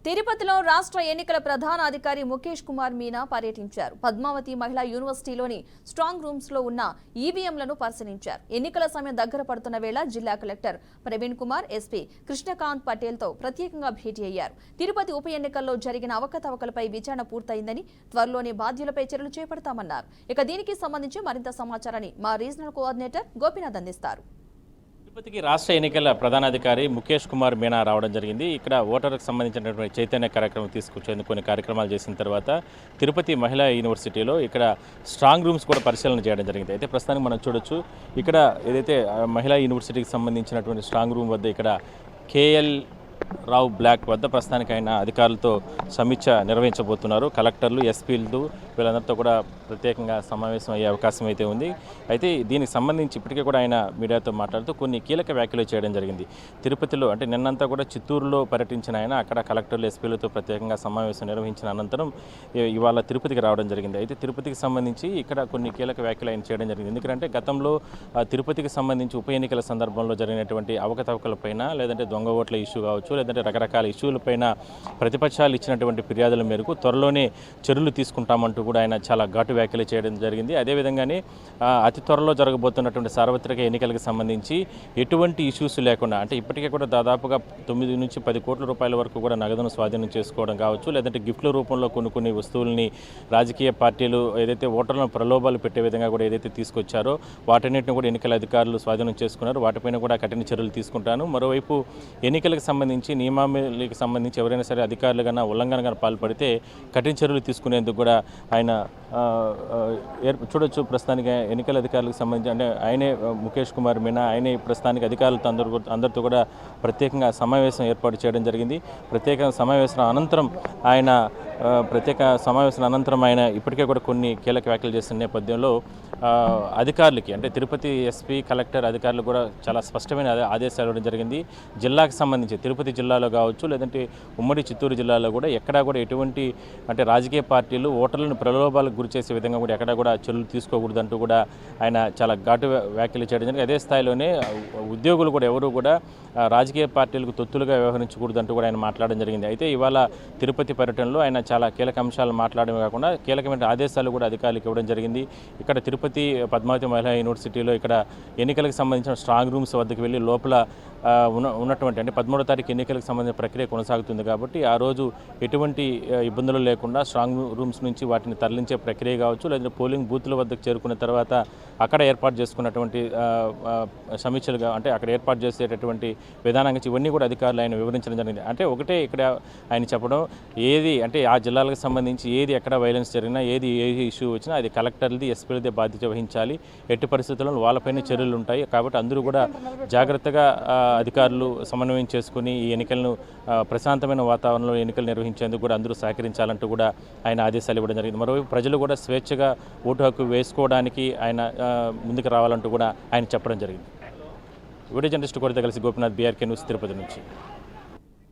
తిరుపతిలో రాష్ట్ర ఎన్నికల ప్రధాన అధికారి ముఖేష్ కుమార్ మీనా పర్యటించారు. పద్మావతి మహిళా యూనివర్సిటీలోని స్ట్రాంగ్ రూమ్స్ లో ఉన్న ఈవీఎంలను పరిశీలించారు. ఎన్నికల సమయం దగ్గర పడుతున్న వేళ జిల్లా కలెక్టర్ ప్రవీణ్ కుమార్, ఎస్పీ కృష్ణకాంత్ పటేల్ తో ప్రత్యేకంగా భేటీ అయ్యారు. తిరుపతి ఉప ఎన్నికల్లో జరిగిన అవకతవకలపై విచారణ పూర్తయిందని, త్వరలోనే బాధ్యులపై చర్యలు చేపడతామన్నారు. ఇక దీనికి సంబంధించి మరింత సమాచారాన్ని మా రీజనల్ కోఆర్డినేటర్ గోపీనాథ్ అందిస్తారు. తిరుపతికి రాష్ట్ర ఎన్నికల ప్రధానాధికారి ముఖేష్ కుమార్ మీనా రావడం జరిగింది. ఇక్కడ ఓటర్లకు సంబంధించినటువంటి చైతన్య కార్యక్రమం తీసుకొచ్చేందుకు కొన్ని కార్యక్రమాలు చేసిన తర్వాత తిరుపతి మహిళా యూనివర్సిటీలో ఇక్కడ స్ట్రాంగ్ రూమ్స్ కూడా పరిశీలన చేయడం జరిగింది. అయితే ప్రస్తుతానికి మనం చూడొచ్చు, ఇక్కడ ఏదైతే మహిళా యూనివర్సిటీకి సంబంధించినటువంటి స్ట్రాంగ్ రూమ్ వద్ద ఇక్కడ కేఎల్ రావు బ్లాక్ వద్ద ప్రస్తుతానికి ఆయన అధికారులతో సమీక్ష నిర్వహించబోతున్నారు. కలెక్టర్లు, ఎస్పీలు వీళ్ళందరితో కూడా ప్రత్యేకంగా సమావేశం అయ్యే అవకాశం అయితే ఉంది. అయితే దీనికి సంబంధించి ఇప్పటికే కూడా ఆయన మీడియాతో మాట్లాడుతూ కొన్ని కీలక వ్యాఖ్యలు చేయడం జరిగింది. తిరుపతిలో అంటే నిన్నంతా కూడా చిత్తూరులో పర్యటించిన ఆయన అక్కడ కలెక్టర్లు, ఎస్పీలతో ప్రత్యేకంగా సమావేశం నిర్వహించిన అనంతరం ఇవాళ తిరుపతికి రావడం జరిగింది. అయితే తిరుపతికి సంబంధించి ఇక్కడ కొన్ని కీలక వ్యాఖ్యలు ఆయన చేయడం జరిగింది. ఎందుకంటే గతంలో తిరుపతికి సంబంధించి ఉప ఎన్నికల సందర్భంలో జరిగినటువంటి అవకతవకలపైన, లేదంటే దొంగ ఓట్ల ఇష్యూ కావచ్చు, లేదంటే రకరకాల ఇష్యూలపైన ప్రతిపక్షాలు ఇచ్చినటువంటి ఫిర్యాదుల మేరకు త్వరలోనే చర్యలు తీసుకుంటామంటూ కూడా ఆయన చాలా ఘాటు వ్యాఖ్యలు చేయడం జరిగింది. అదేవిధంగానే అతి త్వరలో జరగబోతున్నటువంటి సార్వత్రిక ఎన్నికలకు సంబంధించి ఎటువంటి ఇష్యూస్ లేకుండా, అంటే ఇప్పటికే కూడా దాదాపుగా 9 నుంచి 10 కోట్ల రూపాయల వరకు కూడా నగదును స్వాధీనం చేసుకోవడం కావచ్చు, లేదంటే గిఫ్ట్ల రూపంలో కొన్ని వస్తువుల్ని రాజకీయ పార్టీలు ఏదైతే ఓటర్లను ప్రలోభాలు పెట్టే విధంగా కూడా ఏదైతే తీసుకొచ్చారో వాటన్నిటిని కూడా ఎన్నికల అధికారులు స్వాధీనం చేసుకున్నారు. వాటిపైన కూడా కఠిన చర్యలు తీసుకుంటాను. మరోవైపు ఎన్నికలకు సంబంధించి, నియమావళికి సంబంధించి ఎవరైనా సరే అధికారులు కన్నా ఉల్లంఘన కన్నా పాల్పడితే కఠిన చర్యలు తీసుకునేందుకు కూడా ఆయన చూడొచ్చు. ప్రస్తుతానికి ఎన్నికల అధికారులకు సంబంధించి అంటే ఆయనే ముఖేష్ కుమార్ మీనా ఆయనే ప్రస్తుతానికి అధికారులతో అందరితో కూడా ప్రత్యేకంగా సమావేశం ఏర్పాటు చేయడం జరిగింది. ప్రత్యేక సమావేశం అనంతరం ఆయన ఇప్పటికే కూడా కొన్ని కీలక వ్యాఖ్యలు చేసిన నేపథ్యంలో అధికారులకి అంటే తిరుపతి ఎస్పీ, కలెక్టర్ అధికారులు కూడా చాలా స్పష్టమైన ఆదేశాలు ఇవ్వడం జరిగింది. జిల్లాకు సంబంధించి తిరుపతి జిల్లాలో కావచ్చు, లేదంటే ఉమ్మడి చిత్తూరు జిల్లాలో కూడా ఎక్కడా కూడా ఎటువంటి అంటే రాజకీయ పార్టీలు ఓటర్లను ప్రలోభాలకు గురి చేసే విధంగా కూడా ఎక్కడా కూడా చర్యలు తీసుకోకూడదంటూ కూడా ఆయన చాలా ఘాటు వ్యాఖ్యలు చేయడం జరిగింది. అదే స్థాయిలోనే ఉద్యోగులు కూడా ఎవరు కూడా రాజకీయ పార్టీలకు తొత్తులుగా వ్యవహరించకూడదంటూ కూడా ఆయన మాట్లాడడం జరిగింది. అయితే ఇవాళ తిరుపతి పర్యటనలో ఆయన చాలా కీలక అంశాలు మాట్లాడమే కాకుండా కీలకమైన ఆదేశాలు కూడా అధికారులకు ఇవ్వడం జరిగింది. ఇక్కడ తిరుపతి పద్మావతి మహిళా యూనివర్సిటీలో ఇక్కడ ఎన్నికలకు సంబంధించిన స్ట్రాంగ్ రూమ్స్ వద్దకు వెళ్ళి లోపల ఉన్నటువంటి అంటే 13వ తారీఖు ఎన్నికలకు సంబంధించిన ప్రక్రియ కొనసాగుతుంది కాబట్టి ఆ రోజు ఎటువంటి ఇబ్బందులు లేకుండా స్ట్రాంగ్ రూమ్స్ నుంచి వాటిని తరలించే ప్రక్రియ కావచ్చు, లేదా పోలింగ్ బూత్ల వద్దకు చేరుకున్న తర్వాత అక్కడ ఏర్పాటు చేసుకున్నటువంటి సమీక్షలుగా అంటే అక్కడ ఏర్పాటు చేసేటటువంటి విధానంగా ఇవన్నీ కూడా అధికారులు ఆయన వివరించడం జరిగింది. అంటే ఒకటే ఇక్కడ ఆయన చెప్పడం, ఏది అంటే ఆ జిల్లాలకు సంబంధించి ఏది ఎక్కడ వైలెన్స్ జరిగినా, ఏది ఏ ఇష్యూ వచ్చినా అది కలెక్టర్లది, ఎస్పీలదే బాధ్యత వహించాలి. ఎట్టి పరిస్థితుల్లో వాళ్ళపైన చర్యలు ఉంటాయి కాబట్టి అందరూ కూడా జాగ్రత్తగా అధికారులు సమన్వయం చేసుకుని ఈ ఎన్నికలను ప్రశాంతమైన వాతావరణంలో ఎన్నికలు నిర్వహించేందుకు కూడా అందరూ సహకరించాలంటూ కూడా ఆయన ఆదేశాలు ఇవ్వడం జరిగింది. మరోవైపు ప్రజలు కూడా స్వేచ్ఛగా ఓటు హక్కు వేసుకోవడానికి ఆయన ముందుకు రావాలంటూ కూడా ఆయన చెప్పడం జరిగింది. వీడియో జర్నలిస్ట్ కోరితో కలిసి గోపీనాథ్, బీఆర్కే న్యూస్, తిరుపతి నుంచి.